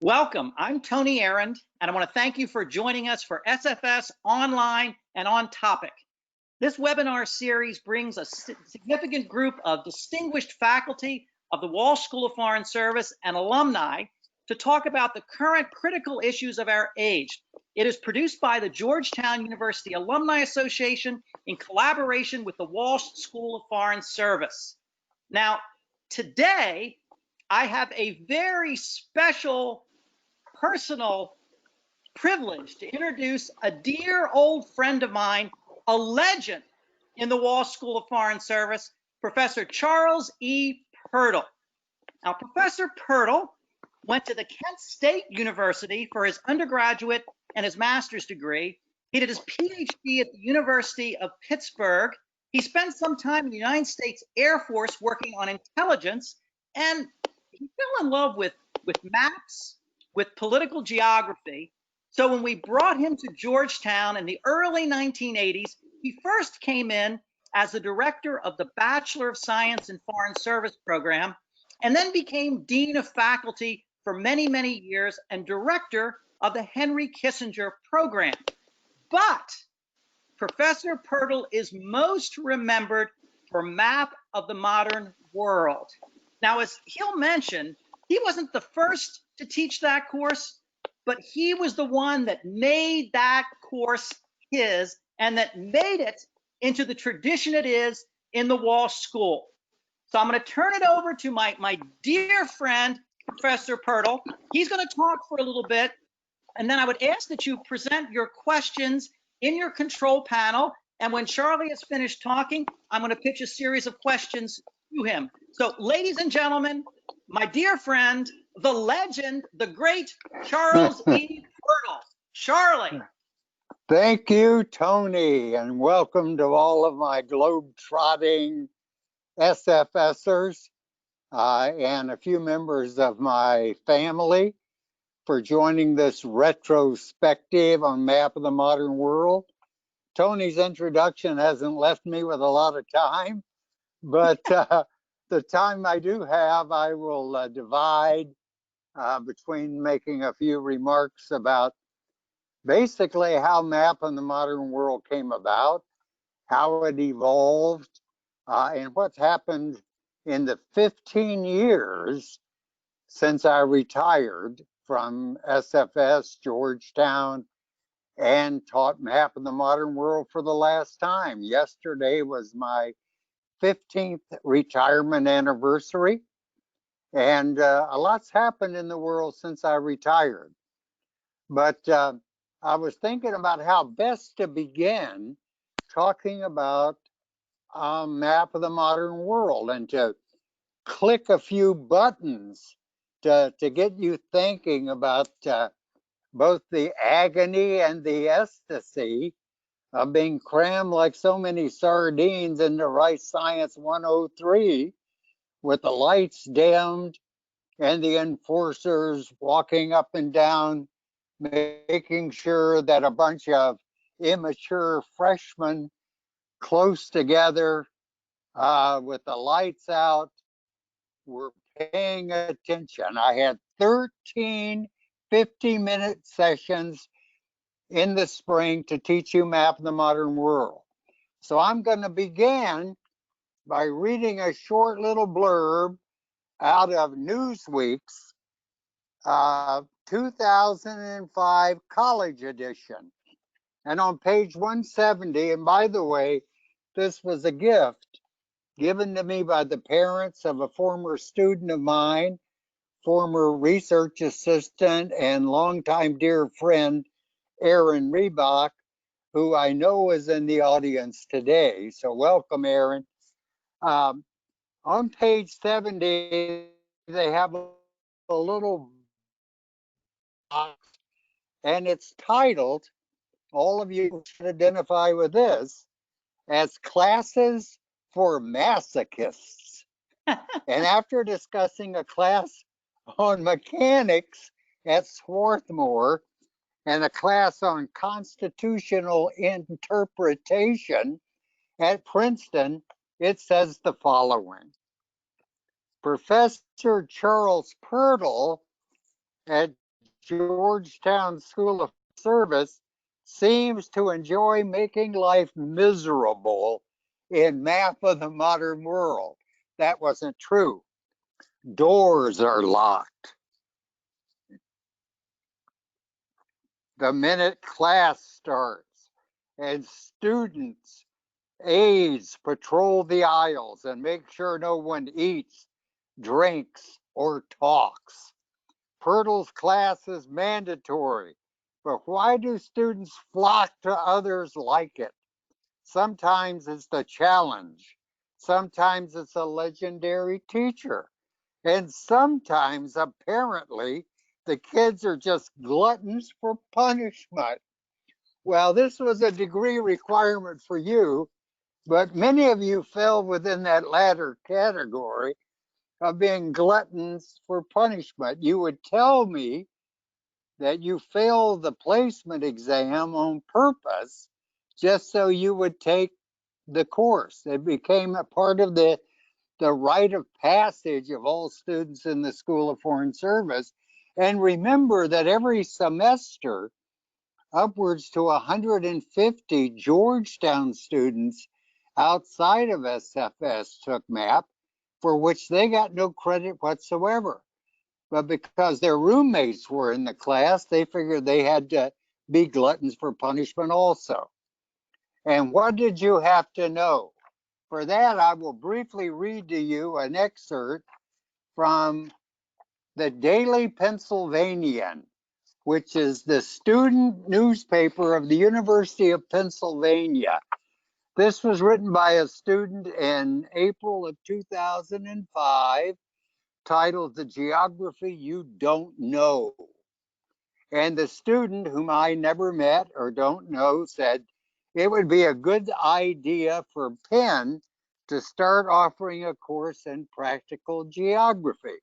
Welcome. I'm Tony Arend, and I want to thank you for joining us for SFS Online and On Topic. This webinar series brings a significant group of distinguished faculty of the Walsh School of Foreign Service and alumni to talk about the current critical issues of our age. It is produced by the Georgetown University Alumni Association in collaboration with the Walsh School of Foreign Service. Now, today, I have a very special personal privilege to introduce a dear old friend of mine, a legend in the Walsh School of Foreign Service, Professor Charles E. Pirtle. Now, Professor Pirtle went to the Kent State University for his undergraduate and his master's degree. He did his PhD at the University of Pittsburgh. He spent some time in the United States Air Force working on intelligence, and he fell in love with maps, with political geography. So when we brought him to Georgetown in the early 1980s, he first came in as the director of the Bachelor of Science in Foreign Service program, and then became dean of faculty for many, many years and director of the Henry Kissinger program. But Professor Pirtle is most remembered for Map of the Modern World. Now, as he'll mention, he wasn't the first to teach that course, but he was the one that made that course his and that made it into the tradition it is in the Walsh School. So I'm going to turn it over to my dear friend, Professor Pirtle. He's going to talk for a little bit, and then I would ask that you present your questions in your control panel. And when Charlie has finished talking, I'm going to pitch a series of questions to him. So, ladies and gentlemen, my dear friend, the legend, the great Charles E. Pirtle. Charlie. Thank you, Tony, and welcome to all of my globe-trotting SFSers and a few members of my family for joining this retrospective on Map of the Modern World. Tony's introduction hasn't left me with a lot of time, but the time I do have, I will divide between making a few remarks about basically how Map of the Modern World came about, how it evolved, and what's happened in the 15 years since I retired from SFS Georgetown and taught Map of the Modern World for the last time. Yesterday was my 15th retirement anniversary, and a lot's happened in the world since I retired. But I was thinking about how best to begin talking about Map of the Modern World and to click a few buttons to get you thinking about both the agony and the ecstasy of being crammed like so many sardines into Rice Science 103 with the lights dimmed and the enforcers walking up and down, making sure that a bunch of immature freshmen close together with the lights out were paying attention. I had 13 50-minute sessions in the spring to teach you Map of the Modern World. So I'm going to begin by reading a short little blurb out of Newsweek's 2005 college edition. And on page 170, and by the way, this was a gift given to me by the parents of a former student of mine, former research assistant and longtime dear friend, Aaron Reebok, who I know is in the audience today. So welcome, Aaron. On page 70, they have a little box, and it's titled, all of you should identify with this, as Classes for Masochists. And after discussing a class on mechanics at Swarthmore and a class on constitutional interpretation at Princeton, it says the following. Professor Charles Pirtle at Georgetown School of Service seems to enjoy making life miserable in Map of the Modern World. That wasn't true. Doors are locked. The minute class starts, and students, aides patrol the aisles and make sure no one eats, drinks, or talks. Pirtle's class is mandatory, but why do students flock to others like it? Sometimes it's the challenge, sometimes it's a legendary teacher, and sometimes, apparently, the kids are just gluttons for punishment. Well, this was a degree requirement for you, but many of you fell within that latter category of being gluttons for punishment. You would tell me that you failed the placement exam on purpose just so you would take the course. It became a part of the rite of passage of all students in the School of Foreign Service. And remember that every semester, upwards to 150 Georgetown students outside of SFS took MAP, for which they got no credit whatsoever. But because their roommates were in the class, they figured they had to be gluttons for punishment also. And what did you have to know? For that, I will briefly read to you an excerpt from the Daily Pennsylvanian, which is the student newspaper of the University of Pennsylvania. This was written by a student in April of 2005, titled The Geography You Don't Know. And the student, whom I never met or don't know, said it would be a good idea for Penn to start offering a course in practical geography.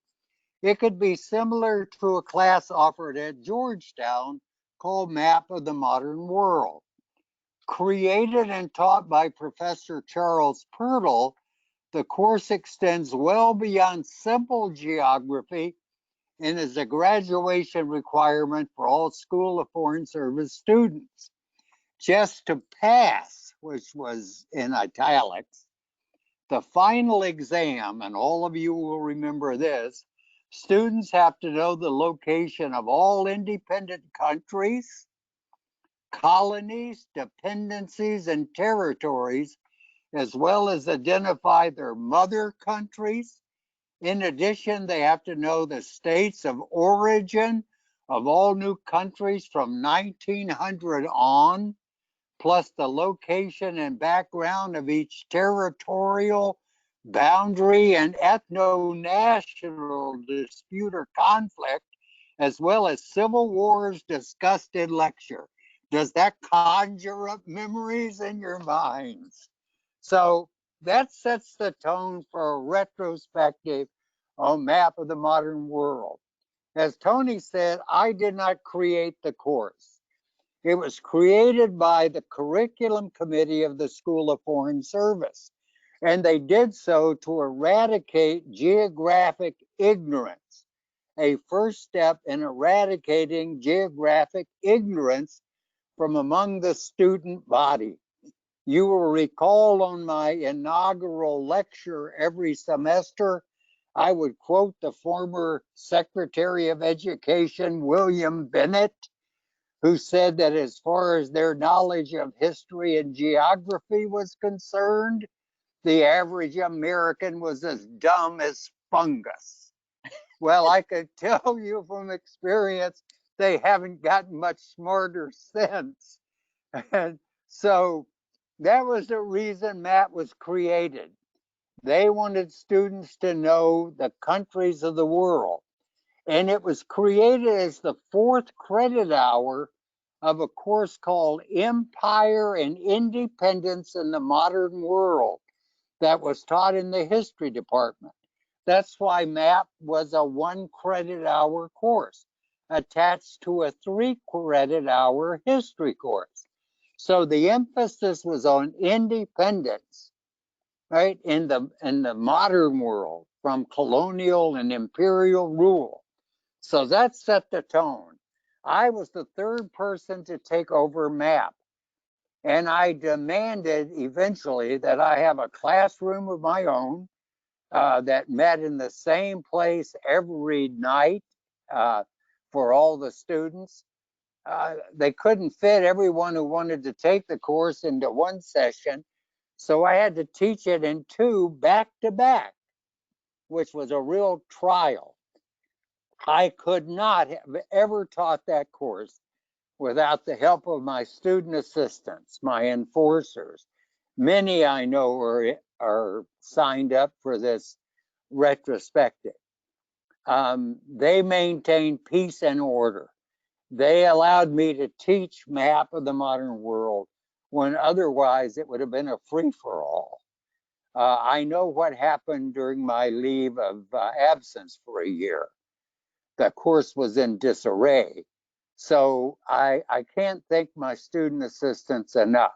It could be similar to a class offered at Georgetown called Map of the Modern World. Created and taught by Professor Charles Pirtle, the course extends well beyond simple geography and is a graduation requirement for all School of Foreign Service students. Just to pass, which was in italics, the final exam, and all of you will remember this, students have to know the location of all independent countries, colonies, dependencies, and territories, as well as identify their mother countries. In addition, they have to know the states of origin of all new countries from 1900 on, plus the location and background of each territorial, boundary, and ethno-national dispute or conflict, as well as civil wars discussed in lecture. Does that conjure up memories in your minds? So that sets the tone for a retrospective on Map of the Modern World. As Tony said, I did not create the course. It was created by the curriculum committee of the School of Foreign Service, and they did so to eradicate geographic ignorance, a first step in eradicating geographic ignorance from among the student body. You will recall on my inaugural lecture every semester, I would quote the former Secretary of Education, William Bennett, who said that as far as their knowledge of history and geography was concerned, the average American was as dumb as fungus. Well, I could tell you from experience, they haven't gotten much smarter since. And so that was the reason MAP was created. They wanted students to know the countries of the world. And it was created as the 4th credit hour of a course called Empire and Independence in the Modern World that was taught in the history department. That's why MAP was a 1 credit hour course attached to a 3 credit hour history course. So the emphasis was on independence, right, in the modern world from colonial and imperial rule. So that set the tone. I was the third person to take over MAP. And I demanded eventually that I have a classroom of my own that met in the same place every night for all the students. They couldn't fit everyone who wanted to take the course into one session, so I had to teach it in two back to back, which was a real trial. I could not have ever taught that course without the help of my student assistants, my enforcers. Many I know are signed up for this retrospective. They maintained peace and order. They allowed me to teach Map of the Modern World when otherwise it would have been a free-for-all. I know what happened during my leave of absence for a year. The course was in disarray. So I can't thank my student assistants enough,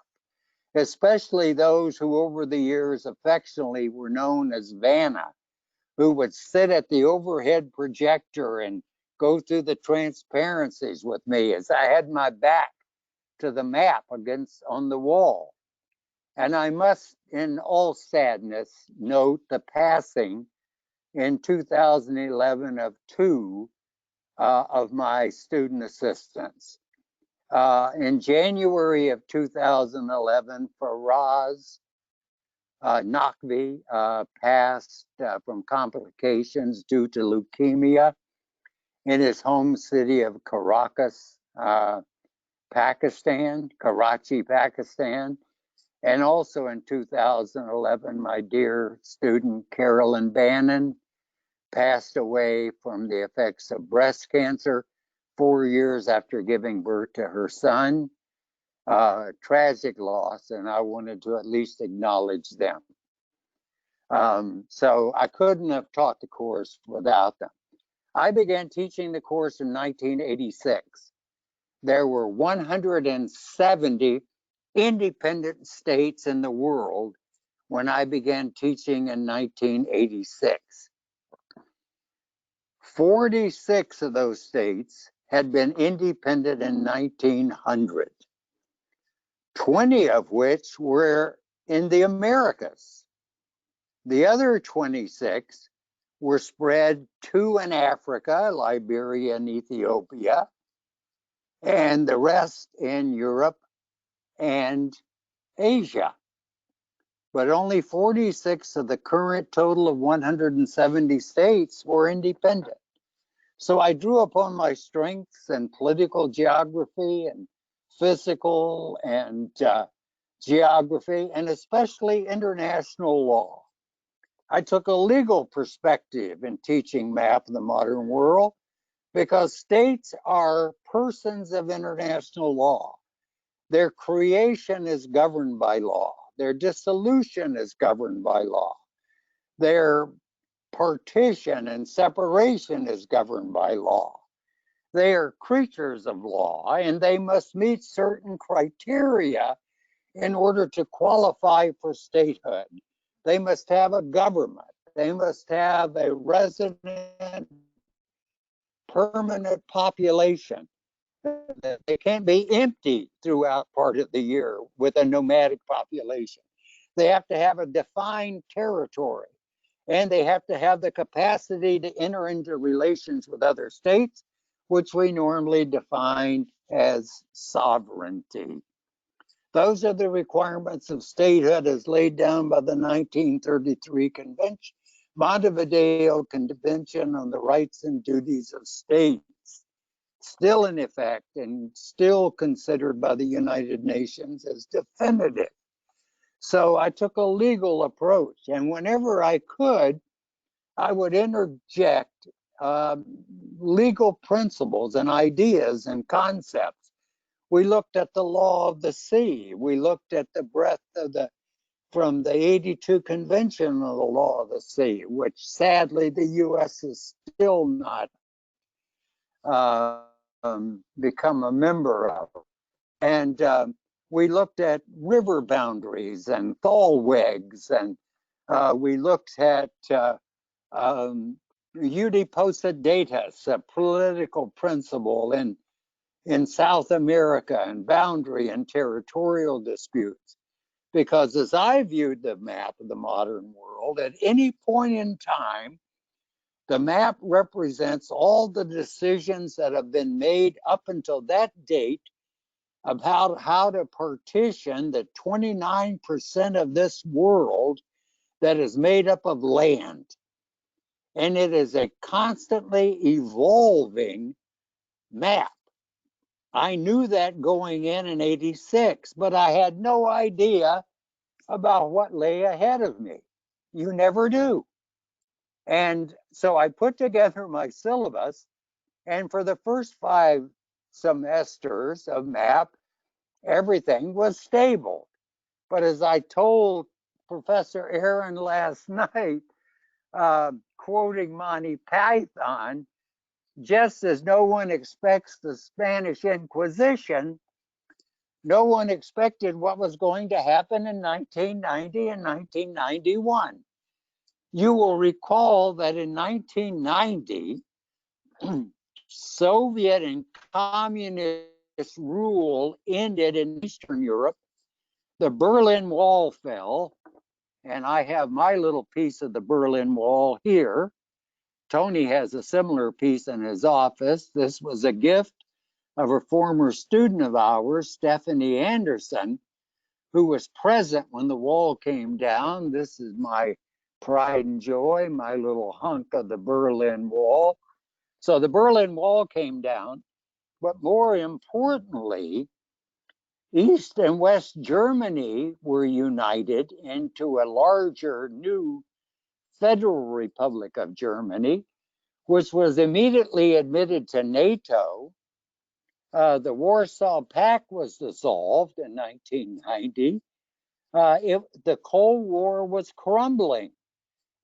especially those who over the years affectionately were known as Vanna, who would sit at the overhead projector and go through the transparencies with me as I had my back to the map against on the wall. And I must, in all sadness, note the passing in 2011 of two of my student assistants. In January of 2011, Faraz Naqvi passed from complications due to leukemia in his home city of Caracas, Pakistan, Karachi, Pakistan. And also in 2011, my dear student Carolyn Bannon passed away from the effects of breast cancer 4 years after giving birth to her son. Tragic loss, and I wanted to at least acknowledge them. So I couldn't have taught the course without them. I began teaching the course in 1986. There were 170 independent states in the world when I began teaching in 1986. 46 of those states had been independent in 1900, 20 of which were in the Americas. The other 26 were spread, two in Africa, Liberia and Ethiopia, and the rest in Europe and Asia. But only 46 of the current total of 170 states were independent. So I drew upon my strengths in political geography and physical and geography, and especially international law. I took a legal perspective in teaching Map of the Modern World because states are persons of international law. Their creation is governed by law. Their dissolution is governed by law. Their partition and separation is governed by law. They are creatures of law, and they must meet certain criteria in order to qualify for statehood. They must have a government. They must have a resident, permanent population. They can't be empty throughout part of the year with a nomadic population. They have to have a defined territory, and they have to have the capacity to enter into relations with other states, which we normally define as sovereignty. Those are the requirements of statehood as laid down by the 1933 Convention, Montevideo Convention on the Rights and Duties of States, still in effect and still considered by the United Nations as definitive. So I took a legal approach, and whenever I could, I would interject legal principles and ideas and concepts. We looked at the law of the sea. We looked at the breadth of from the 82 Convention on the Law of the Sea, which sadly the U.S. is still not become a member of. And we looked at river boundaries and thalwegs, and we looked at Uti Possidetas, a political principle in in South America and boundary and territorial disputes. Because as I viewed the map of the modern world, at any point in time, the map represents all the decisions that have been made up until that date about how to partition the 29% of this world that is made up of land. And it is a constantly evolving map. I knew that going in '86, but I had no idea about what lay ahead of me. You never do. And so I put together my syllabus, and for the first 5 semesters of map, everything was stable. But as I told Professor Arend last night, quoting Monty Python, just as no one expects the Spanish Inquisition, no one expected what was going to happen in 1990 and 1991. You will recall that in 1990, Soviet and communist rule ended in Eastern Europe. The Berlin Wall fell, and I have my little piece of the Berlin Wall here. Tony has a similar piece in his office. This was a gift of a former student of ours, Stephanie Anderson, who was present when the wall came down. This is my pride and joy, my little hunk of the Berlin Wall. So the Berlin Wall came down, but more importantly, East and West Germany were united into a larger new Federal Republic of Germany, which was immediately admitted to NATO. The Warsaw Pact was dissolved in 1990. The Cold War was crumbling.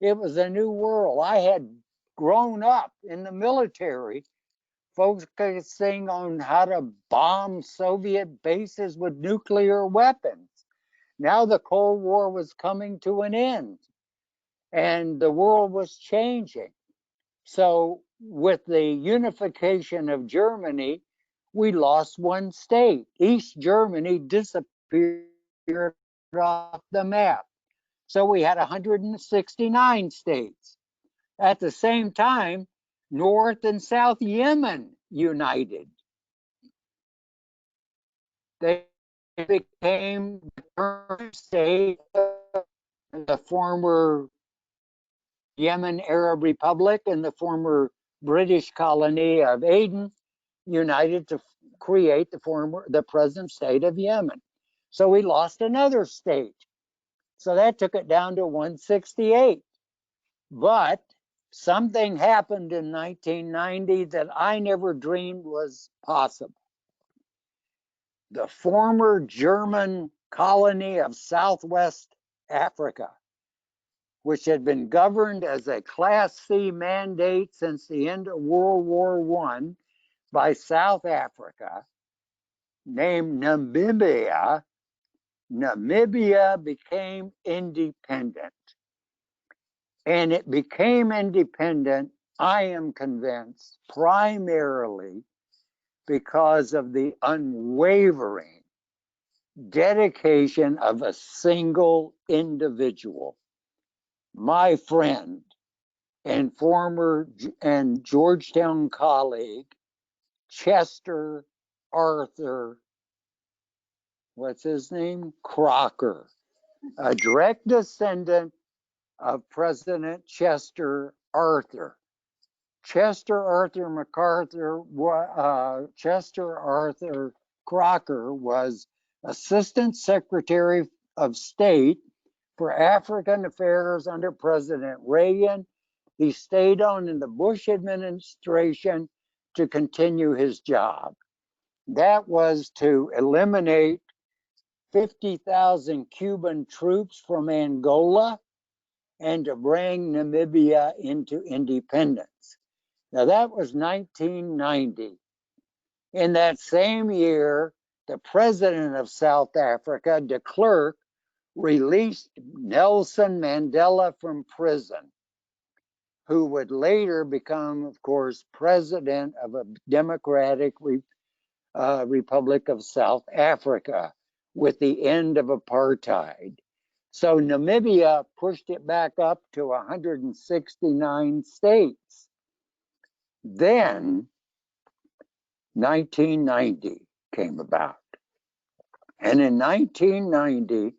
It was a new world. I had grown up in the military, focusing on how to bomb Soviet bases with nuclear weapons. Now the Cold War was coming to an end, and the world was changing. So with the unification of Germany, we lost one state. East Germany disappeared off the map. So we had 169 states. At the same time, North and South Yemen united. They became the current state of the former Yemen Arab Republic and the former British colony of Aden, united to create the present state of Yemen. So we lost another state. So that took it down to 168. But something happened in 1990 that I never dreamed was possible. The former German colony of Southwest Africa, which had been governed as a Class C mandate since the end of World War I by South Africa, named Namibia, Namibia became independent. And it became independent, I am convinced, primarily because of the unwavering dedication of a single individual, my friend and former and Georgetown colleague, Chester Arthur, what's his name? Crocker, a direct descendant of President Chester Arthur. Chester Arthur Crocker was Assistant Secretary of State for African Affairs under President Reagan. He stayed on in the Bush administration to continue his job. That was to eliminate 50,000 Cuban troops from Angola and to bring Namibia into independence. Now that was 1990. In that same year, the president of South Africa, de Klerk, released Nelson Mandela from prison, who would later become, of course, president of a democratic Republic of South Africa with the end of apartheid. So Namibia pushed it back up to 169 states. Then 1990 came about. And in 1990,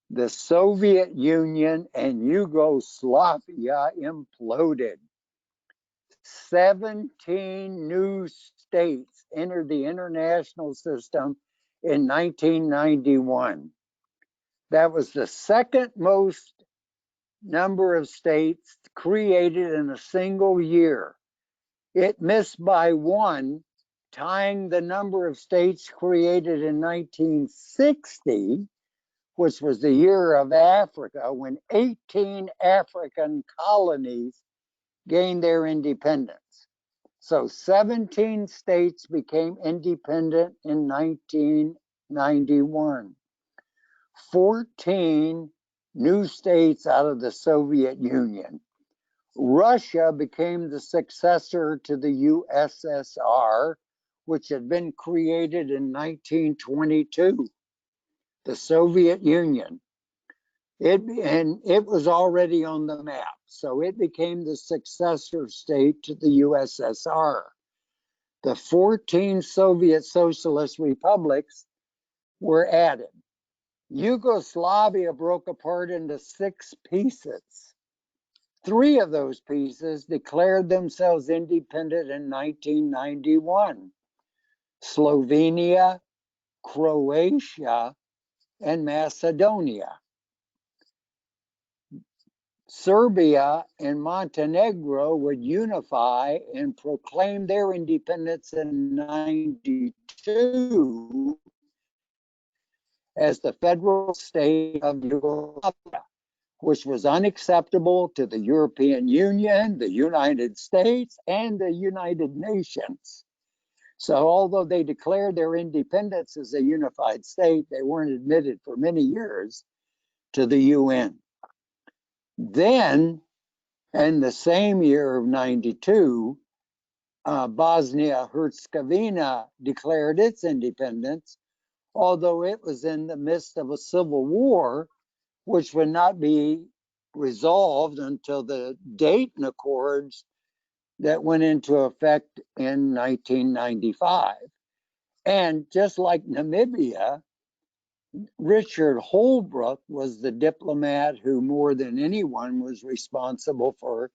the Soviet Union and Yugoslavia imploded. 17 new states entered the international system in 1991. That was the second most number of states created in a single year. It missed by one, tying the number of states created in 1960, which was the year of Africa, when 18 African colonies gained their independence. So 17 states became independent in 1991. 14 new states out of the Soviet Union. Russia became the successor to the USSR, which had been created in 1922. The Soviet Union. It was already on the map, so it became the successor state to the USSR. The 14 Soviet Socialist republics were added. Yugoslavia broke apart into 6 pieces. 3 of those pieces declared themselves independent in 1991. Slovenia, Croatia, and Macedonia. Serbia and Montenegro would unify and proclaim their independence in 92 as the federal state of Yugoslavia, which was unacceptable to the European Union, the United States, and the United Nations. So although they declared their independence as a unified state, they weren't admitted for many years to the UN. Then, in the same year of 92, Bosnia-Herzegovina declared its independence, although it was in the midst of a civil war, which would not be resolved until the Dayton Accords that went into effect in 1995. And just like Namibia, Richard Holbrooke was the diplomat who more than anyone was responsible for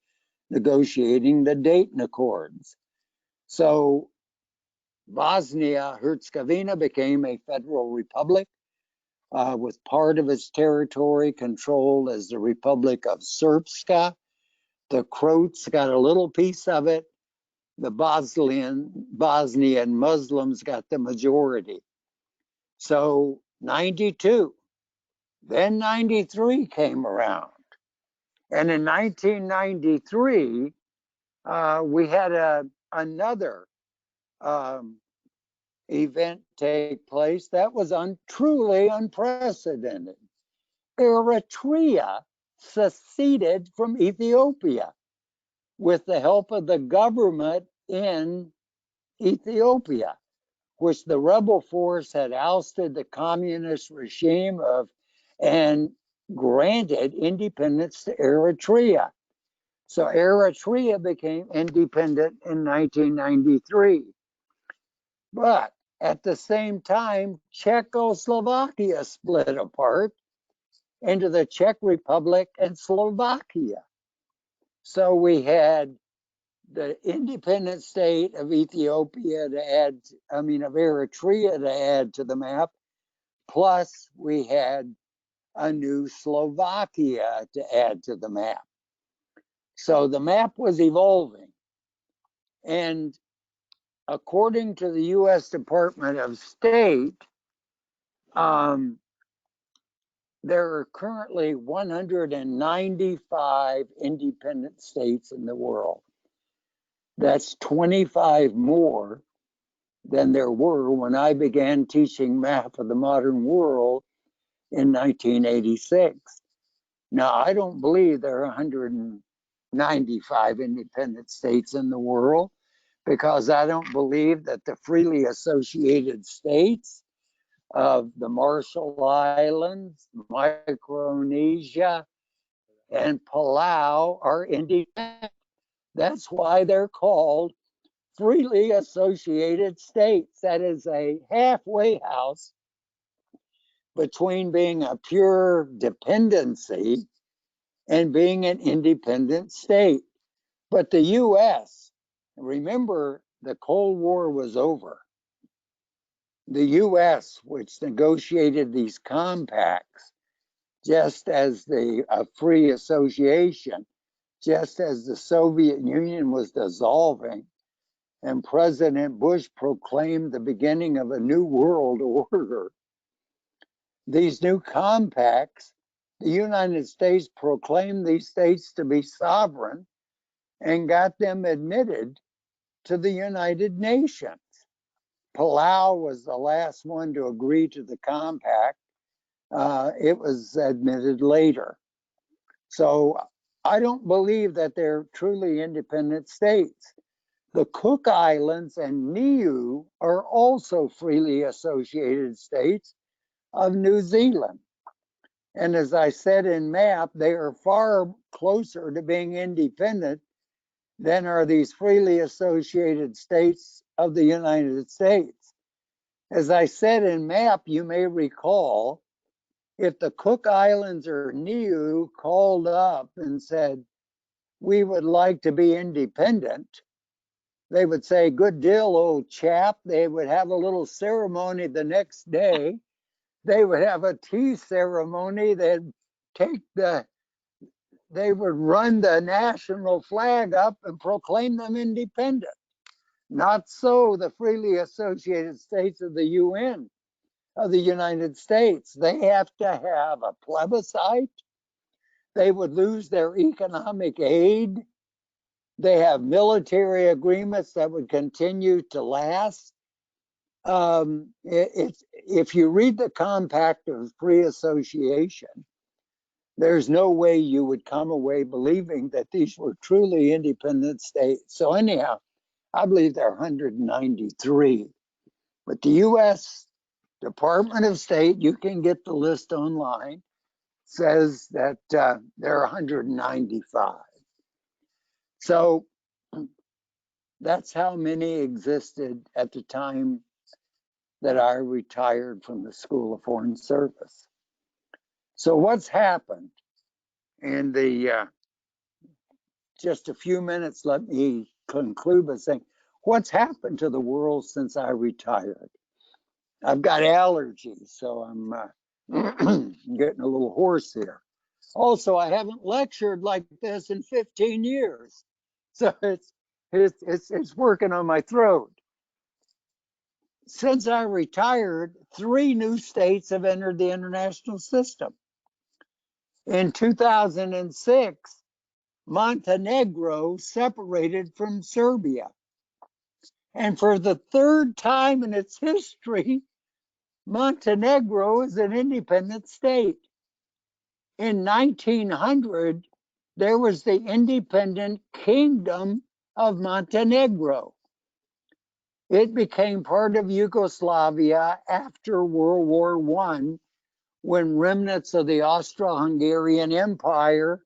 negotiating the Dayton Accords. So Bosnia-Herzegovina became a federal republic with part of its territory controlled as the Republic of Srpska. The Croats got a little piece of it. The Bosnian Muslims got the majority. So 92, then 93 came around. And in 1993, we had another event take place that was truly unprecedented. Eritrea seceded from Ethiopia with the help of the government in Ethiopia, which the rebel force had ousted the communist regime of and granted independence to Eritrea. So Eritrea became independent in 1993. But at the same time, Czechoslovakia split apart into the Czech Republic and Slovakia. So we had the independent state of Ethiopia to add, of Eritrea to add to the map, plus we had a new Slovakia to add to the map. So the map was evolving. And according to the US Department of State, there are currently 195 independent states in the world. That's 25 more than there were when I began teaching Map of the Modern World in 1986. Now, I don't believe there are 195 independent states in the world, because I don't believe that the freely associated states of the Marshall Islands, Micronesia, and Palau are independent. That's why they're called freely associated states. That is a halfway house between being a pure dependency and being an independent state. But the US, remember, the Cold War was over. The US, which negotiated these compacts, just as the free association, just as the Soviet Union was dissolving, and President Bush proclaimed the beginning of a new world order. These new compacts, the United States proclaimed these states to be sovereign and got them admitted to the United Nations. Palau was the last one to agree to the compact. It was admitted later. So I don't believe that they're truly independent states. The Cook Islands and Niue are also freely associated states of New Zealand. And as I said in MAP, they are far closer to being independent than are these freely associated states of the United States. As I said in MAP, you may recall, if the Cook Islands or Niue called up and said, we would like to be independent, they would say, good deal, old chap. They would have a little ceremony the next day. They would have a tea ceremony. They would run the national flag up and proclaim them independent. Not so the freely associated states of the UN, of the United States. They have to have a plebiscite. They would lose their economic aid. They have military agreements that would continue to last. If you read the Compact of Free Association, there's no way you would come away believing that these were truly independent states. So anyhow, I believe there are 193. But the U.S. Department of State, you can get the list online, says that there are 195. So that's how many existed at the time that I retired from the School of Foreign Service. So what's happened in the just a few minutes, let me conclude by saying, what's happened to the world since I retired? I've got allergies, so I'm getting a little hoarse here. Also, I haven't lectured like this in 15 years, so it's working on my throat. Since I retired, 3 new states have entered the international system. In 2006, Montenegro separated from Serbia. And for the 3rd time in its history, Montenegro is an independent state. In 1900, there was the independent Kingdom of Montenegro. It became part of Yugoslavia after World War I, when remnants of the Austro-Hungarian Empire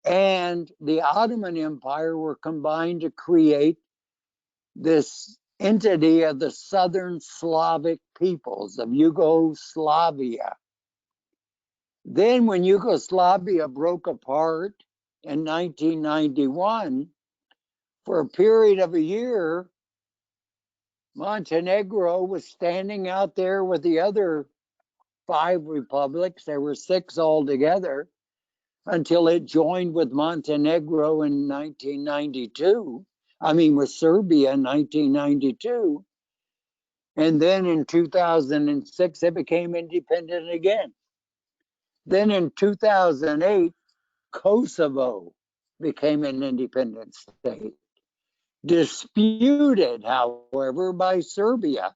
and the Ottoman Empire were combined to create this entity of the Southern Slavic peoples of Yugoslavia. Then when Yugoslavia broke apart in 1991, for a period of a year, Montenegro was standing out there with the other 5 republics. There were 6 altogether, until it joined with Montenegro in 1992. I mean, with Serbia in 1992. And then in 2006, it became independent again. Then in 2008, Kosovo became an independent state. Disputed, however, by Serbia,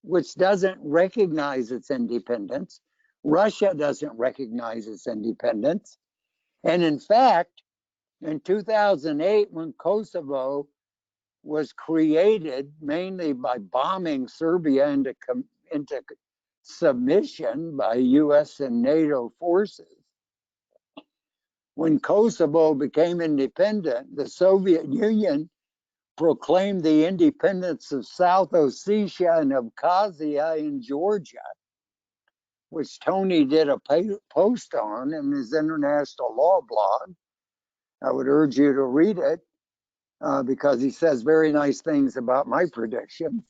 which doesn't recognize its independence. Russia doesn't recognize its independence. And in fact, in 2008, when Kosovo was created mainly by bombing Serbia into submission by US and NATO forces. When Kosovo became independent, the Soviet Union proclaimed the independence of South Ossetia and Abkhazia in Georgia, which Tony did a post on in his international law blog. I would urge you to read it because he says very nice things about my prediction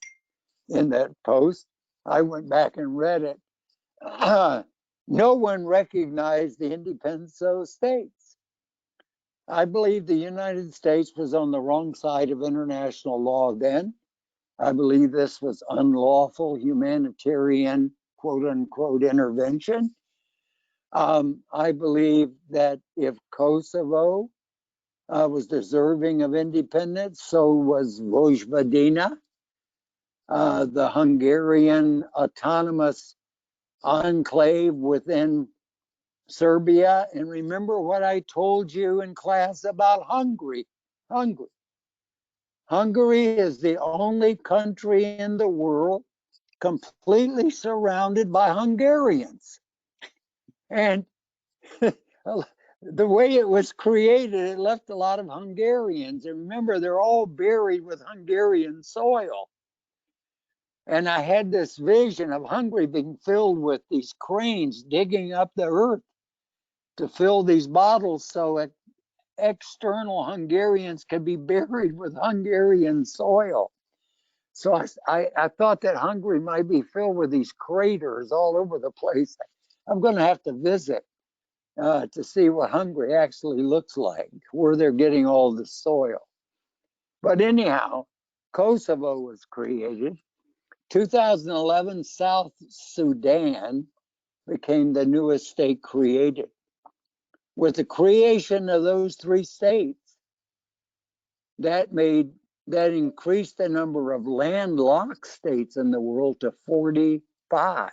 in that post. I went back and read it. No one recognized the independence of those states. I believe the United States was on the wrong side of international law then. I believe this was unlawful humanitarian, quote unquote, intervention. I believe that if Kosovo was deserving of independence, so was Vojvodina, the Hungarian autonomous enclave within Serbia. And remember what I told you in class about Hungary. Hungary is the only country in the world completely surrounded by Hungarians. And the way it was created, it left a lot of Hungarians. And remember, they're all buried with Hungarian soil. And I had this vision of Hungary being filled with these cranes digging up the earth to fill these bottles so external Hungarians could be buried with Hungarian soil. So I thought that Hungary might be filled with these craters all over the place. I'm going to have to visit to see what Hungary actually looks like, where they're getting all the soil. But anyhow, Kosovo was created. 2011, South Sudan became the newest state created. With the creation of those three states, that increased the number of landlocked states in the world to 45.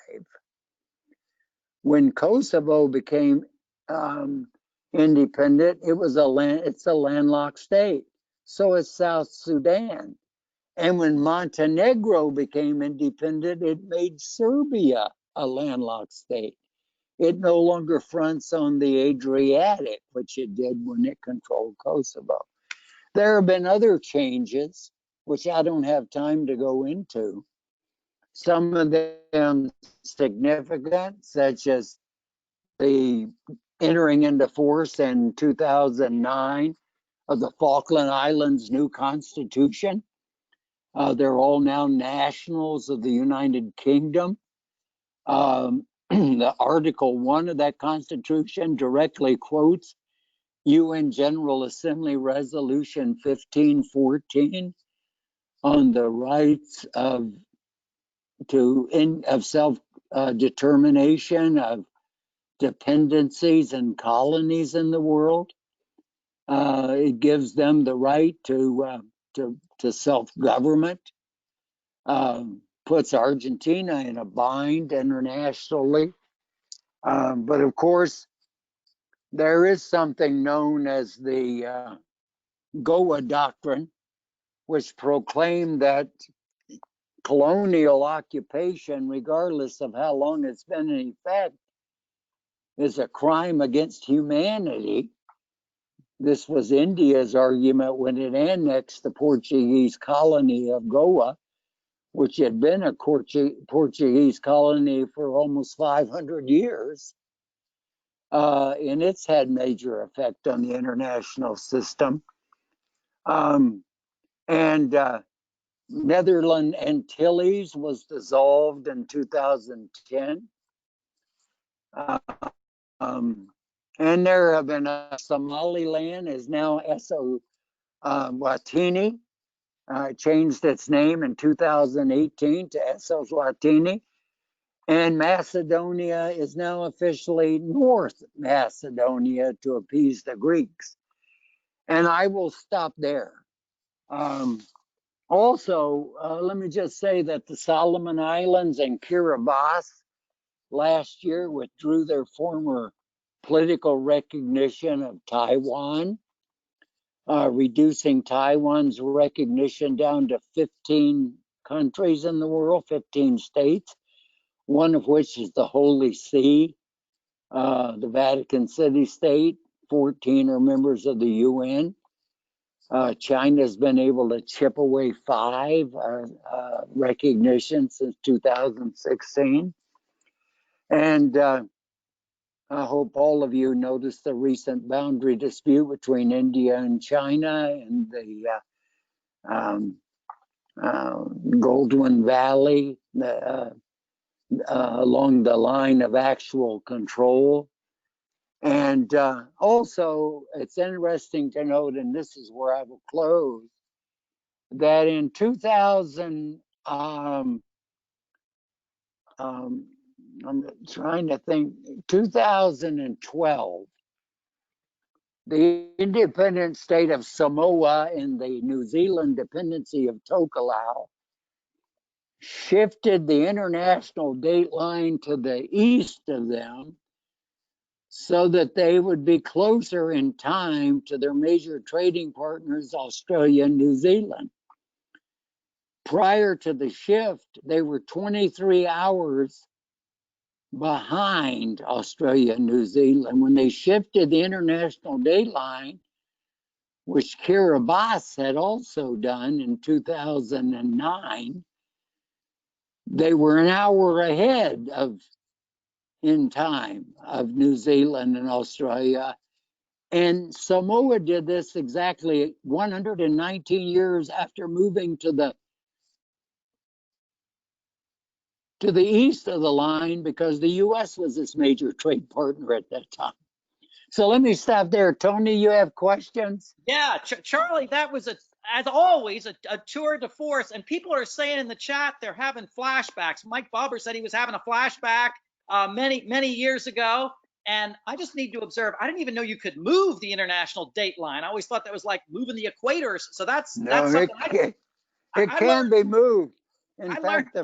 When Kosovo became independent, it's a landlocked state. So is South Sudan. And when Montenegro became independent, it made Serbia a landlocked state. It no longer fronts on the Adriatic, which it did when it controlled Kosovo. There have been other changes, which I don't have time to go into. Some of them significant, such as the entering into force in 2009 of the Falkland Islands' new constitution. They're all now nationals of the United Kingdom. The Article 1 of that Constitution directly quotes UN General Assembly Resolution 1514 on the rights of self-determination of dependencies and colonies in the world. It gives them the right to self-government. Puts Argentina in a bind internationally. But of course, there is something known as the Goa Doctrine, which proclaimed that colonial occupation, regardless of how long it's been in effect, is a crime against humanity. This was India's argument when it annexed the Portuguese colony of Goa, which had been a Portuguese colony for almost 500 years. And it's had major effect on the international system. Netherlands Antilles was dissolved in 2010. And there have been Somaliland is now Eswatini. Changed its name in 2018 to Eswatini. And Macedonia is now officially North Macedonia to appease the Greeks. And I will stop there. Also, let me just say that the Solomon Islands and Kiribati last year withdrew their former political recognition of Taiwan. reducing Taiwan's recognition down to 15 countries in the world, 15 states, one of which is the Holy See, the Vatican City State. 14 are members of the UN. China's been able to chip away 5 recognitions since 2016. And I hope all of you noticed the recent boundary dispute between India and China and the Goldwyn Valley along the line of actual control. And also, it's interesting to note, and this is where I will close, that in 2012, the independent state of Samoa and the New Zealand dependency of Tokelau shifted the international date line to the east of them so that they would be closer in time to their major trading partners, Australia and New Zealand. Prior to the shift, they were 23 hours behind Australia and New Zealand. When they shifted the international date line, which Kiribati had also done in 2009, they were an hour ahead in time of New Zealand and Australia. And Samoa did this exactly 119 years after moving to the east of the line, because the US was its major trade partner at that time. So let me stop there. Tony, you have questions? Yeah, Charlie, that was as always, a tour de force. And people are saying in the chat they're having flashbacks. Mike Bobber said he was having a flashback many years ago. And I just need to observe, I didn't even know you could move the international date line. I always thought that was like moving the equators. So that's something it can be moved. In fact,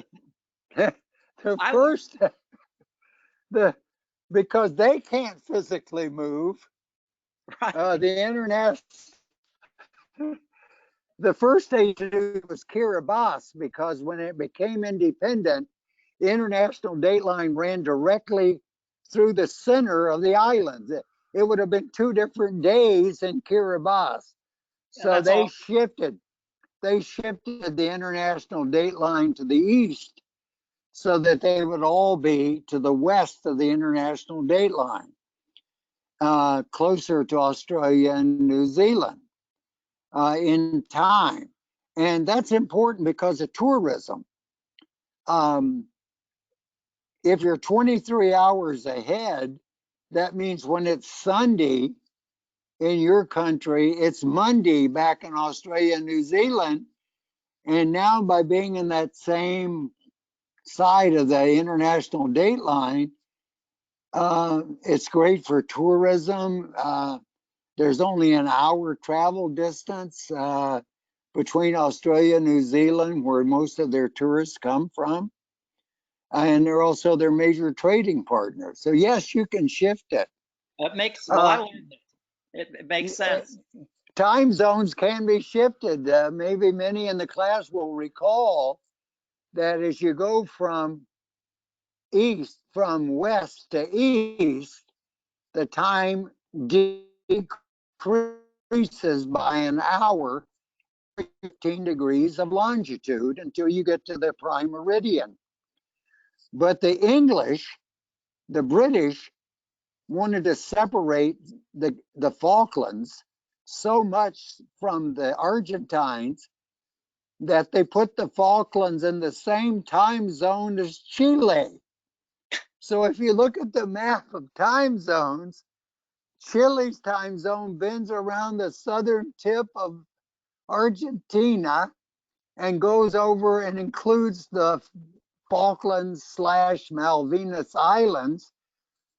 because they can't physically move, right. the first state to do was Kiribati, because when it became independent, the international date line ran directly through the center of the islands. It would have been 2 different days in Kiribati. So they shifted the international date line to the east so that they would all be to the west of the international date line, closer to Australia and New Zealand in time. And that's important because of tourism. If you're 23 hours ahead, that means when it's Sunday in your country, it's Monday back in Australia and New Zealand. And now by being in that same side of the international date line, it's great for tourism. There's only an hour travel distance between Australia and New Zealand, where most of their tourists come from. And they're also their major trading partners. So yes, you can shift it. That makes, well, I learned it makes sense. Time zones can be shifted. Maybe many in the class will recall that as you go from west to east, the time decreases by an hour, 15 degrees of longitude until you get to the prime meridian. But the British wanted to separate the Falklands so much from the Argentines that they put the Falklands in the same time zone as Chile. So if you look at the map of time zones, Chile's time zone bends around the southern tip of Argentina and goes over and includes the Falklands/Malvinas Islands.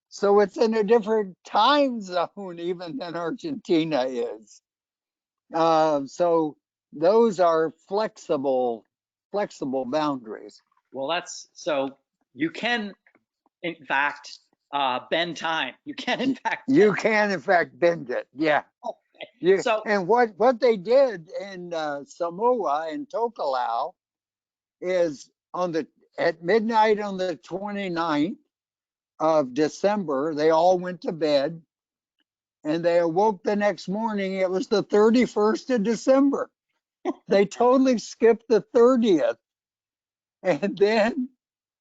So it's in a different time zone even than Argentina is. So those are flexible boundaries. Well, so you can, in fact, bend time. You can, in fact, bend it. Yeah. Yeah, So and what they did in Samoa and Tokelau is at midnight on the 29th of December, they all went to bed, and they awoke the next morning. It was the 31st of December. They totally skipped the 30th. And then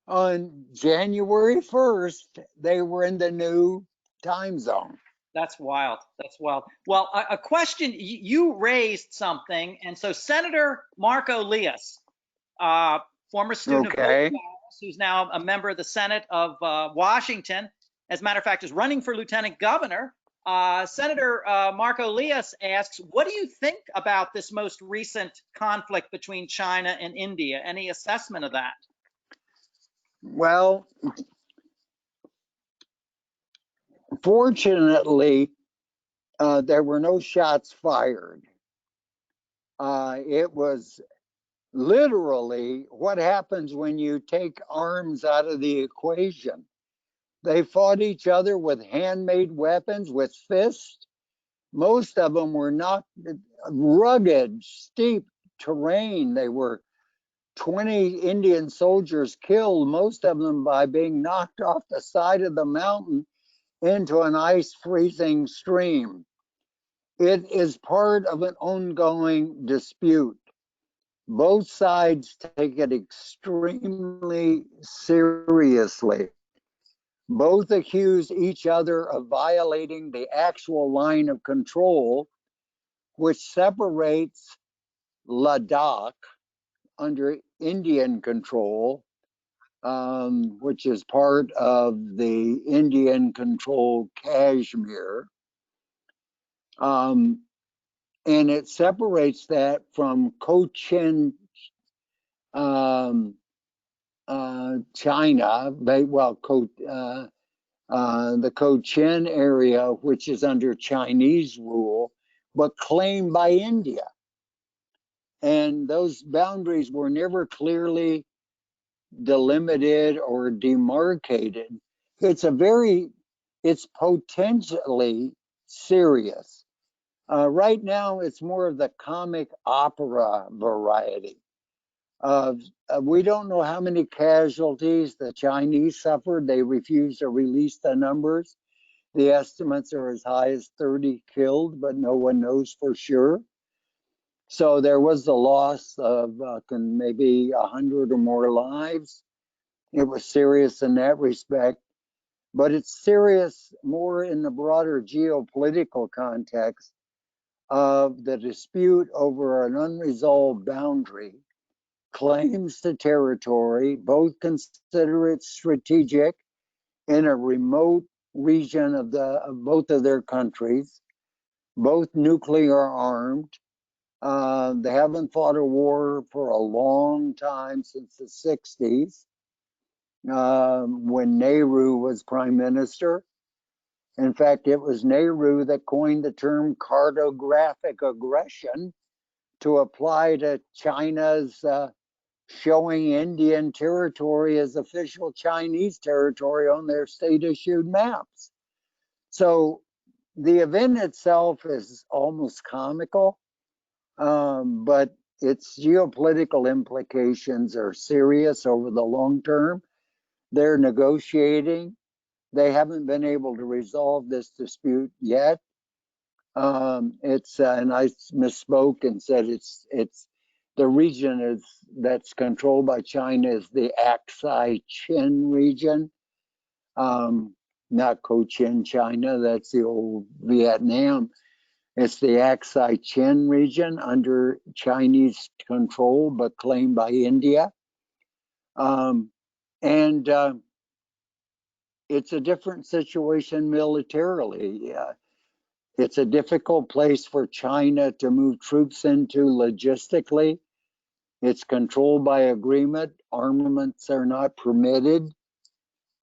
on January 1st, they were in the new time zone. that's wild. That's wild. Well, a question you raised something, and so Senator Marco Lias, uh, former student of Bill Okay. Wallace, who's now a member of the Senate of Washington, as a matter of fact, is running for lieutenant governor. Senator Marco Lias asks, what do you think about this most recent conflict between China and India? Any assessment of that? Well, fortunately, there were no shots fired. It was literally what happens when you take arms out of the equation. They fought each other with handmade weapons, with fists. Most of them were not rugged, steep terrain. They were 20 Indian soldiers killed, most of them by being knocked off the side of the mountain into an ice freezing stream. It is part of an ongoing dispute. Both sides take it extremely seriously. Both accuse each other of violating the actual line of control, which separates Ladakh under Indian control, which is part of the Indian controlled Kashmir. And it separates that from Cochin, China, the Cochin area, which is under Chinese rule, but claimed by India. And those boundaries were never clearly delimited or demarcated. It's potentially serious. Right now, it's more of the comic opera variety. We don't know how many casualties the Chinese suffered. They refused to release the numbers. The estimates are as high as 30 killed, but no one knows for sure. So there was the loss of maybe 100 or more lives. It was serious in that respect, but it's serious more in the broader geopolitical context of the dispute over an unresolved boundary, claims to territory. Both consider it strategic in a remote region of both of their countries, both nuclear armed. They haven't fought a war for a long time, since the 60s, when Nehru was prime minister. In fact, it was Nehru that coined the term cartographic aggression to apply to China's showing Indian territory as official Chinese territory on their state-issued maps. So the event itself is almost comical, but its geopolitical implications are serious over the long term. They're negotiating. They haven't been able to resolve this dispute yet. And I misspoke and said it's the region that's controlled by China is the Aksai-Chin region, not Cochin, China. That's the old Vietnam. It's the Aksai-Chin region under Chinese control, but claimed by India. And it's a different situation militarily. It's a difficult place for China to move troops into logistically. It's controlled by agreement. Armaments are not permitted.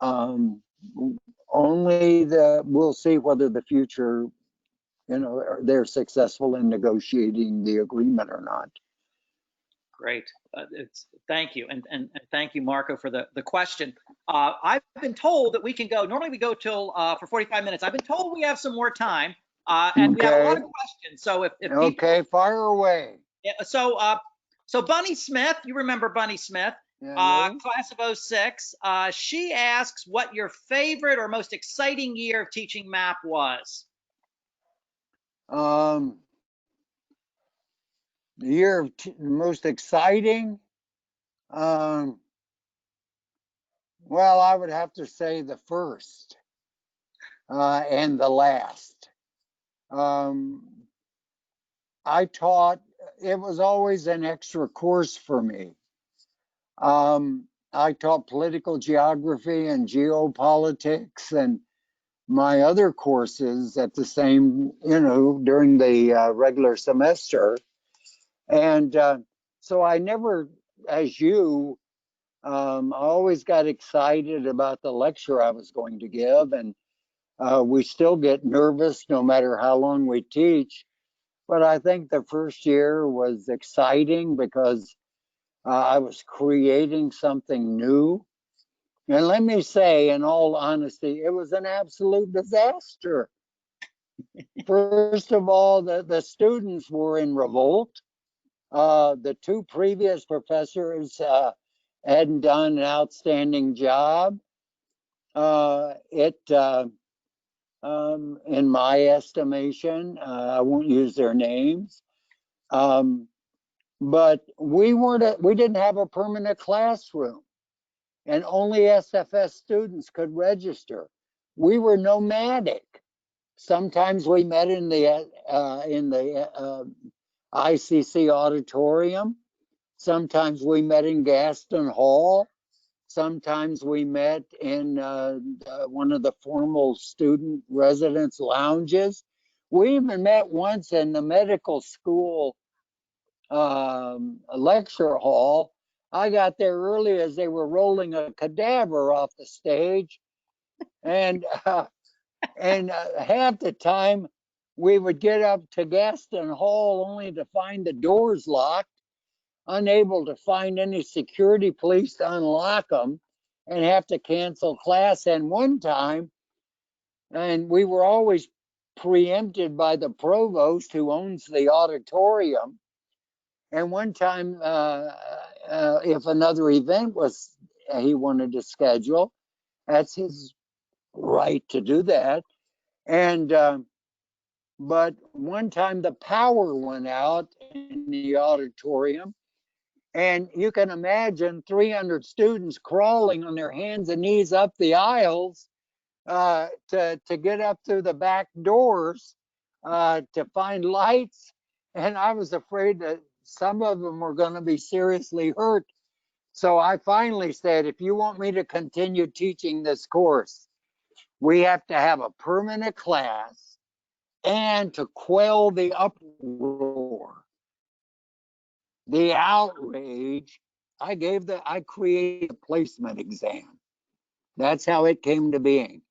We'll see whether the future, they're successful in negotiating the agreement or not. Great. Thank you. And thank you, Marco, for the question. I've been told that we can go, normally we go till for 45 minutes. I've been told we have some more time. And we have a lot Okay. of questions. So if people, Okay, fire away. yeah, so Bunny Smith, you remember Bunny Smith, Yeah, class of '06. She asks what your favorite or most exciting year of teaching math was. The year of the most exciting. Um, well, I would have to say the first and the last. Um, I taught. It was always an extra course for me. I taught political geography and geopolitics and my other courses at the same, during the regular semester. And so I never, as you, I always got excited about the lecture I was going to give. And we still get nervous no matter how long we teach. But I think the first year was exciting because I was creating something new. And let me say, in all honesty, it was an absolute disaster. First of all, the students were in revolt. The two previous professors hadn't done an outstanding job. In my estimation, I won't use their names, but we didn't have a permanent classroom, and only SFS students could register. We were nomadic. Sometimes we met in the ICC auditorium. Sometimes we met in Gaston Hall. Sometimes we met in one of the formal student residence lounges. We even met once in the medical school lecture hall. I got there early as they were rolling a cadaver off the stage, and half the time we would get up to Gaston Hall only to find the doors locked, unable to find any security police to unlock them, and have to cancel class. And one time, and we were always preempted by the provost who owns the auditorium. And one time, if another event was he wanted to schedule, that's his right to do that. And but one time the power went out in the auditorium, and you can imagine 300 students crawling on their hands and knees up the aisles to get up through the back doors to find lights. And I was afraid that some of them were going to be seriously hurt. So I finally said, if you want me to continue teaching this course, we have to have a permanent class, and to quell the uproar, the outrage, I created a placement exam. That's how it came to being.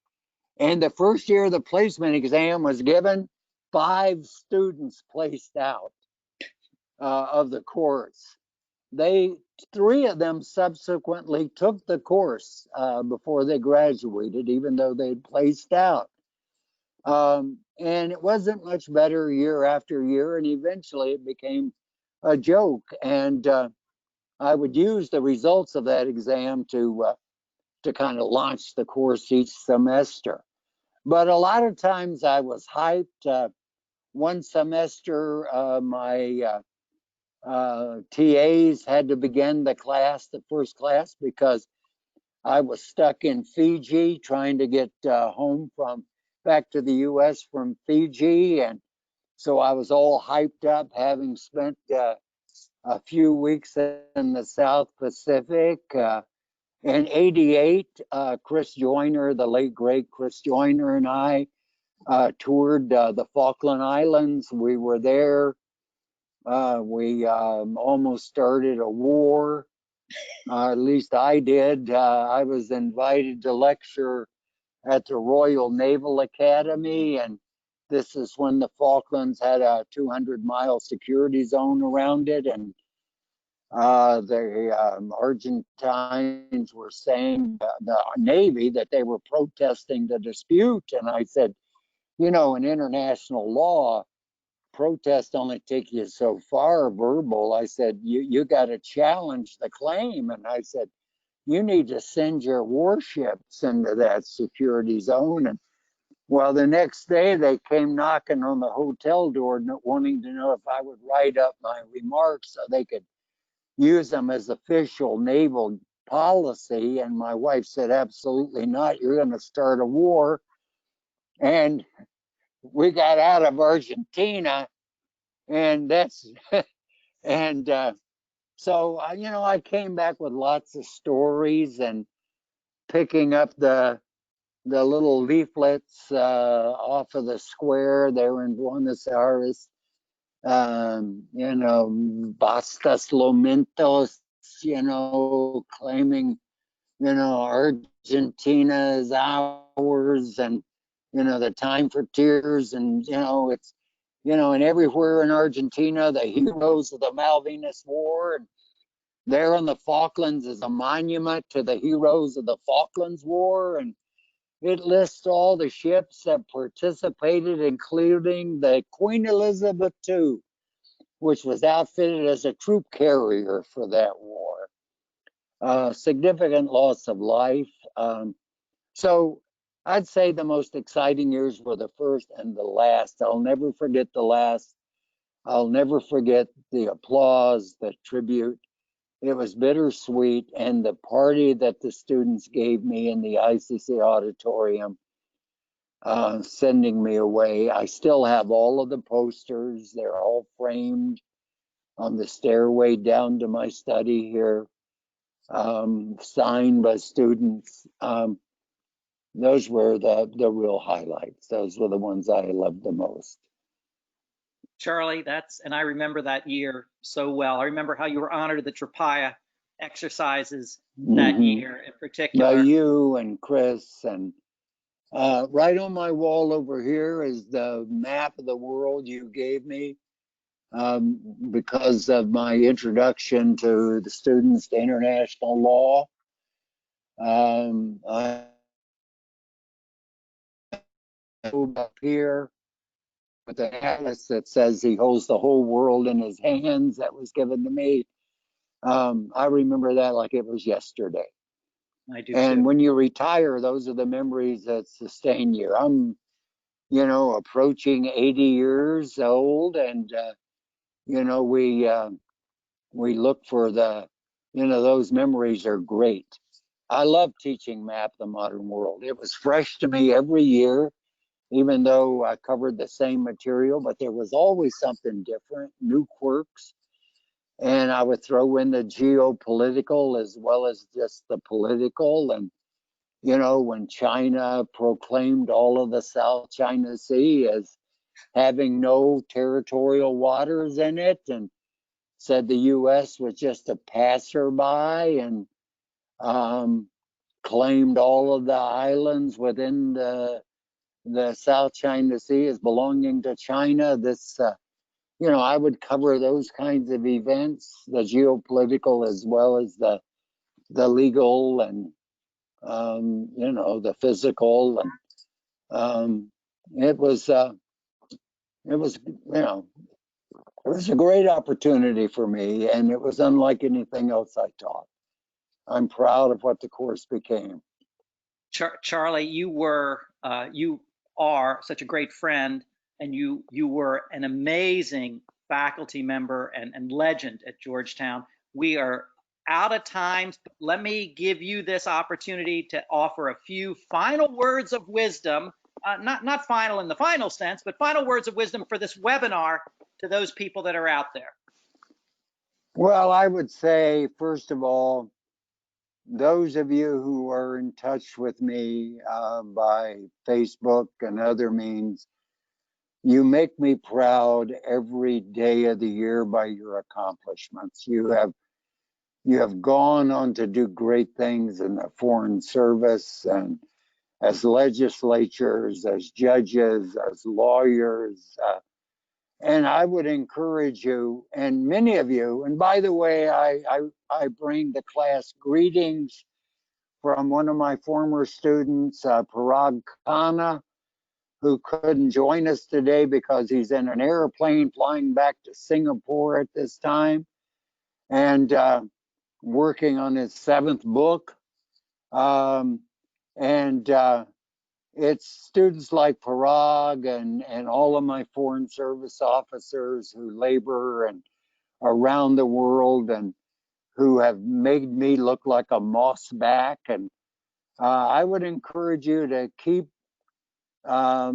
And the first year the placement exam was given, 5 students placed out of the course. 3 of them subsequently took the course before they graduated, even though they'd placed out. And it wasn't much better year after year, and eventually it became a joke. And I would use the results of that exam to kind of launch the course each semester. But a lot of times I was hyped. One semester, my TAs had to begin the first class, because I was stuck in Fiji trying to get home back to the US from Fiji. And so I was all hyped up, having spent a few weeks in the South Pacific. In '88, Chris Joyner, the late great Chris Joyner, and I toured the Falkland Islands. We were there. We almost started a war. At least I did. I was invited to lecture at the Royal Naval Academy, and this is when the Falklands had a 200-mile security zone around it, and the Argentines were saying, the Navy, that they were protesting the dispute. And I said, you know, in international law, protests only take you so far, verbal. I said, you got to challenge the claim. And I said, you need to send your warships into that security zone. And well, the next day they came knocking on the hotel door wanting to know if I would write up my remarks so they could use them as official naval policy. And my wife said, absolutely not. You're going to start a war. And we got out of Argentina. And that's, and so, you know, I came back with lots of stories and picking up the little leaflets off of the square there in Buenos Aires. You know, Bastas Lomentos, you know, claiming, you know, Argentina is ours, and, you know, the time for tears, and, you know, it's, you know, and everywhere in Argentina, the heroes of the Malvinas War, and there in the Falklands is a monument to the heroes of the Falklands War, and it lists all the ships that participated, including the Queen Elizabeth II, which was outfitted as a troop carrier for that war. Significant loss of life. So I'd say the most exciting years were the first and the last. I'll never forget the last. I'll never forget the applause, the tribute. It was bittersweet, and the party that the students gave me in the ICC auditorium, sending me away. I still have all of the posters. They're all framed on the stairway down to my study here, signed by students. Those were the real highlights. Those were the ones I loved the most. Charlie, and I remember that year so well. I remember how you were honored at the Tropaya exercises that year in particular. You and Chris, and right on my wall over here is the map of the world you gave me, because of my introduction to the students to international law. I moved up here with the atlas that says he holds the whole world in his hands, that was given to me. I remember that like it was yesterday. I do and too. When you retire, those are the memories that sustain you. I'm, you know, approaching 80 years old, and you know, we look for the, you know, those memories are great. I love teaching Map the Modern World. It was fresh to me every year, even though I covered the same material, but there was always something different, new quirks. And I would throw in the geopolitical as well as just the political. And, you know, when China proclaimed all of the South China Sea as having no territorial waters in it, and said the U.S. was just a passerby, and claimed all of the islands within the South China Sea as belonging to China. This, you know, I would cover those kinds of events, the geopolitical as well as the legal, and you know, the physical, and it was, you know, it was a great opportunity for me, and it was unlike anything else I taught. I'm proud of what the course became. Charlie, you are such a great friend, and you were an amazing faculty member and legend at Georgetown. We are out of time. Let me give you this opportunity to offer a few final words of wisdom, not final in the final sense, but final words of wisdom for this webinar to those people that are out there. Well, I would say, first of all, those of you who are in touch with me by Facebook and other means, you make me proud every day of the year by your accomplishments. You have gone on to do great things in the Foreign Service, and as legislatures, as judges, as lawyers. And I would encourage you, and many of you, and by the way, I bring the class greetings from one of my former students, Parag Khanna, who couldn't join us today because he's in an airplane flying back to Singapore at this time, and working on his 7th book. It's students like Parag and all of my Foreign Service officers who labor and around the world and who have made me look like a mossback. And I would encourage you to keep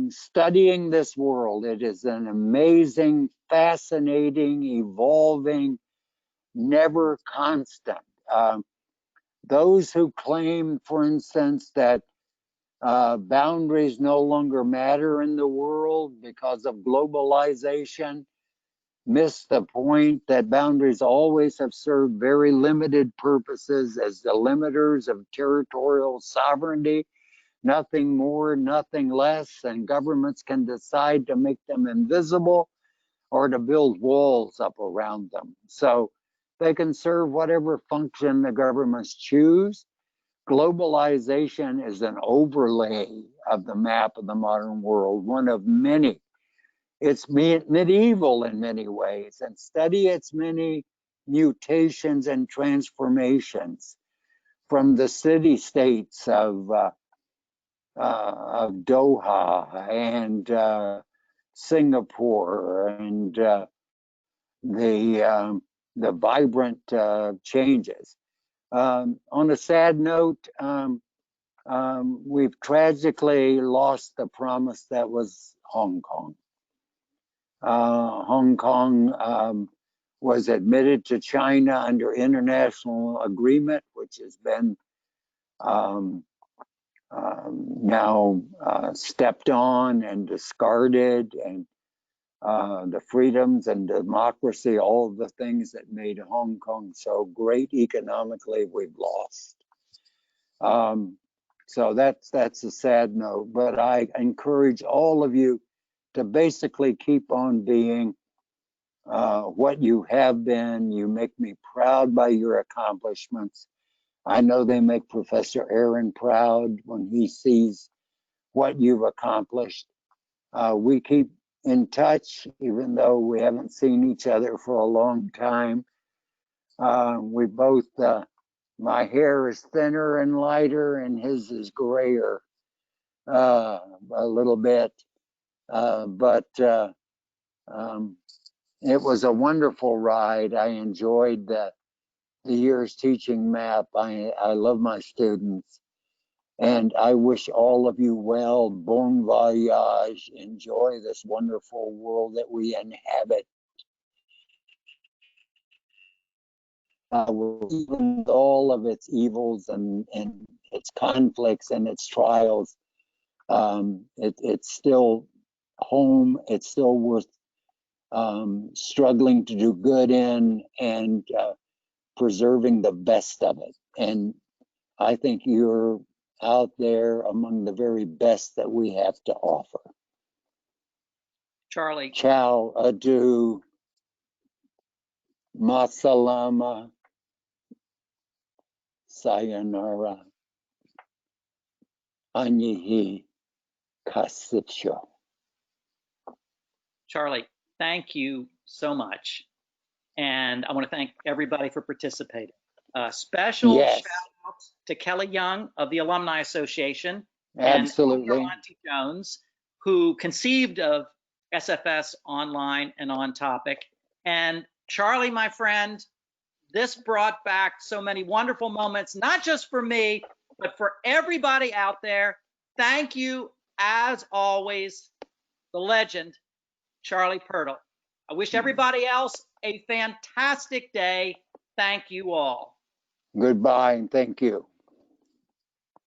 studying this world. It is an amazing, fascinating, evolving, never constant. Those who claim, for instance, that boundaries no longer matter in the world because of globalization miss the point that boundaries always have served very limited purposes as the limiters of territorial sovereignty, nothing more, nothing less, and governments can decide to make them invisible or to build walls up around them. So they can serve whatever function the governments choose. Globalization is an overlay of the map of the modern world, one of many. It's medieval in many ways, and study its many mutations and transformations from the city-states of Doha and Singapore and the vibrant changes. On a sad note, we've tragically lost the promise that was Hong Kong. Hong Kong was admitted to China under international agreement, which has been now stepped on and discarded, and the freedoms and democracy, all of the things that made Hong Kong so great economically, we've lost. So that's a sad note, but I encourage all of you to basically keep on being what you have been. You make me proud by your accomplishments. I know they make Professor Arend proud when he sees what you've accomplished. We keep in touch, even though we haven't seen each other for a long time. We both, my hair is thinner and lighter, and his is grayer a little bit. But it was a wonderful ride. I enjoyed the years teaching map. I love my students. And I wish all of you well, bon voyage, enjoy this wonderful world that we inhabit. Even with all of its evils and its conflicts and its trials, it's still home. It's still worth struggling to do good in and preserving the best of it. And I think you're out there among the very best that we have to offer. Charlie. Ciao, adieu, masalama, sayonara, anyihi, kasipsho. Charlie, thank you so much. And I want to thank everybody for participating. Special Yes. shout out to Kelly Young of the Alumni Association. Absolutely. And Auntie Jones, who conceived of SFS Online and On Topic. And Charlie, my friend, this brought back so many wonderful moments, not just for me, but for everybody out there. Thank you, as always, the legend, Charlie Pirtle. I wish everybody else a fantastic day. Thank you all. Goodbye and thank you.